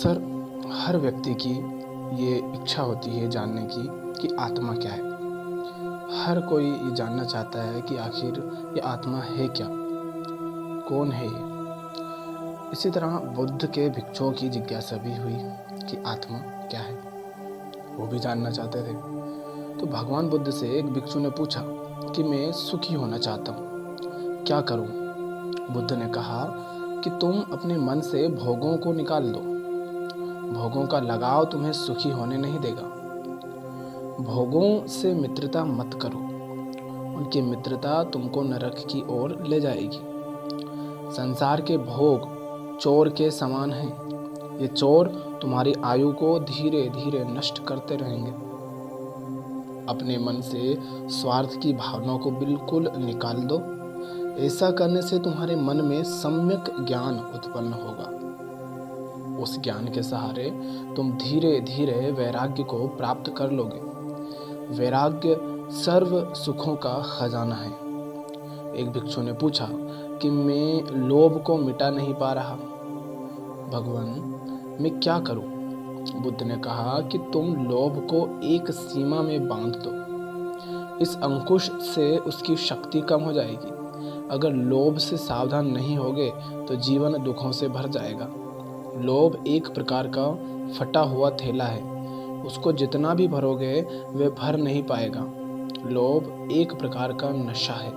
अक्सर हर व्यक्ति की ये इच्छा होती है जानने की कि आत्मा क्या है। हर कोई ये जानना चाहता है कि आखिर ये आत्मा है क्या, कौन है ये। इसी तरह बुद्ध के भिक्षुओं की जिज्ञासा भी हुई कि आत्मा क्या है, वो भी जानना चाहते थे। तो भगवान बुद्ध से एक भिक्षु ने पूछा कि मैं सुखी होना चाहता हूँ, क्या करूँ। बुद्ध ने कहा कि तुम अपने मन से भोगों को निकाल दो। भोगों का लगाव तुम्हें सुखी होने नहीं देगा। भोगों से मित्रता मत करो, उनकी मित्रता तुमको नरक की ओर ले जाएगी। संसार के भोग चोर के समान हैं। ये चोर तुम्हारी आयु को धीरे धीरे नष्ट करते रहेंगे। अपने मन से स्वार्थ की भावना को बिल्कुल निकाल दो। ऐसा करने से तुम्हारे मन में सम्यक ज्ञान उत्पन्न होगा। उस ज्ञान के सहारे तुम धीरे धीरे वैराग्य को प्राप्त कर लोगे। वैराग्य सर्व सुखों का खजाना है। एक भिक्षु ने पूछा कि मैं लोभ को मिटा नहीं पा रहा, भगवान मैं क्या करूं। बुद्ध ने कहा कि तुम लोभ को एक सीमा में बांध दो। इस अंकुश से उसकी शक्ति कम हो जाएगी। अगर लोभ से सावधान नहीं होगे तो जीवन दुखों से भर जाएगा। लोभ एक प्रकार का फटा हुआ थैला है, उसको जितना भी भरोगे वह भर नहीं पाएगा। लोभ एक प्रकार का नशा है।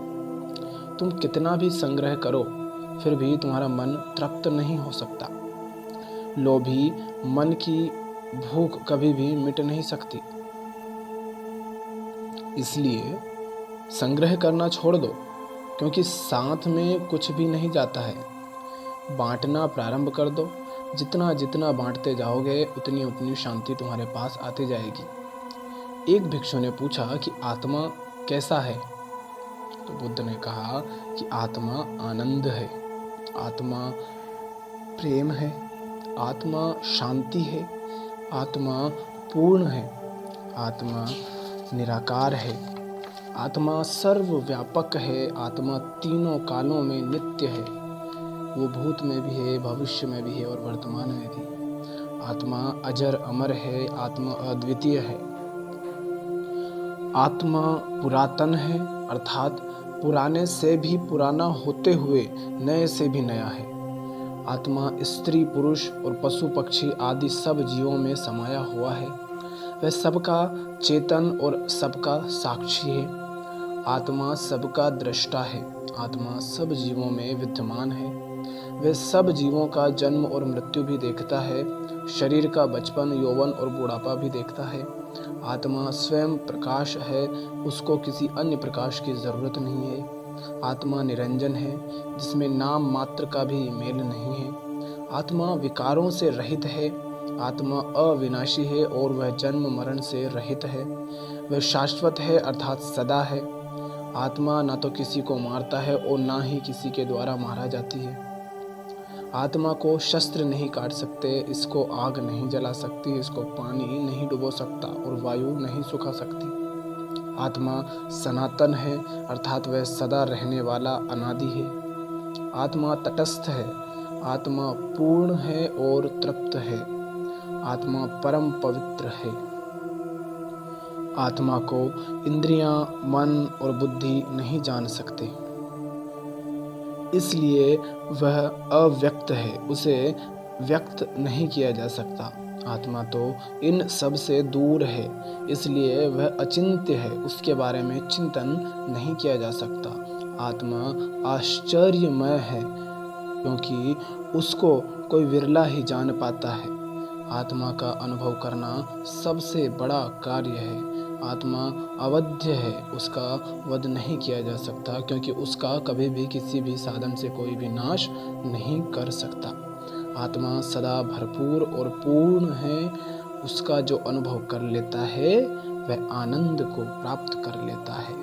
तुम कितना भी संग्रह करो फिर भी तुम्हारा मन तृप्त नहीं हो सकता। लोभी मन की भूख कभी भी मिट नहीं सकती। इसलिए संग्रह करना छोड़ दो, क्योंकि साथ में कुछ भी नहीं जाता है। बांटना प्रारंभ कर दो। जितना जितना बांटते जाओगे उतनी उतनी शांति तुम्हारे पास आती जाएगी। एक भिक्षु ने पूछा कि आत्मा कैसा है। तो बुद्ध ने कहा कि आत्मा आनंद है, आत्मा प्रेम है, आत्मा शांति है, आत्मा पूर्ण है, आत्मा निराकार है, आत्मा सर्वव्यापक है, आत्मा तीनों कालों में नित्य है। वो भूत में भी है, भविष्य में भी है और वर्तमान में भी। आत्मा अजर अमर है, आत्मा अद्वितीय है। आत्मा पुरातन है, अर्थात पुराने से भी पुराना होते हुए नए से भी नया है। आत्मा स्त्री पुरुष और पशु पक्षी आदि सब जीवों में समाया हुआ है। वह सबका चेतन और सबका साक्षी है। आत्मा सबका दृष्टा है। आत्मा सब जीवों में विद्यमान है। वह सब जीवों का जन्म और मृत्यु भी देखता है, शरीर का बचपन, यौवन और बुढ़ापा भी देखता है। आत्मा स्वयं प्रकाश है, उसको किसी अन्य प्रकाश की जरूरत नहीं है। आत्मा निरंजन है, जिसमें नाम मात्र का भी मेल नहीं है। आत्मा विकारों से रहित है। आत्मा अविनाशी है और वह जन्म मरण से रहित है। वह शाश्वत है, अर्थात सदा है। आत्मा ना तो किसी को मारता है और ना ही किसी के द्वारा मारा जाती है। आत्मा को शस्त्र नहीं काट सकते, इसको आग नहीं जला सकती, इसको पानी नहीं डुबो सकता और वायु नहीं सुखा सकती। आत्मा सनातन है, अर्थात वह सदा रहने वाला अनादि है। आत्मा तटस्थ है, आत्मा पूर्ण है और तृप्त है। आत्मा परम पवित्र है। आत्मा को इंद्रियां, मन और बुद्धि नहीं जान सकते, इसलिए वह अव्यक्त है, उसे व्यक्त नहीं किया जा सकता। आत्मा तो इन सब से दूर है, इसलिए वह अचिंत्य है, उसके बारे में चिंतन नहीं किया जा सकता। आत्मा आश्चर्यमय है, क्योंकि उसको कोई विरला ही जान पाता है। आत्मा का अनुभव करना सबसे बड़ा कार्य है। आत्मा अवध्य है, उसका वध नहीं किया जा सकता, क्योंकि उसका कभी भी किसी भी साधन से कोई भी नाश नहीं कर सकता। आत्मा सदा भरपूर और पूर्ण है। उसका जो अनुभव कर लेता है वह आनंद को प्राप्त कर लेता है।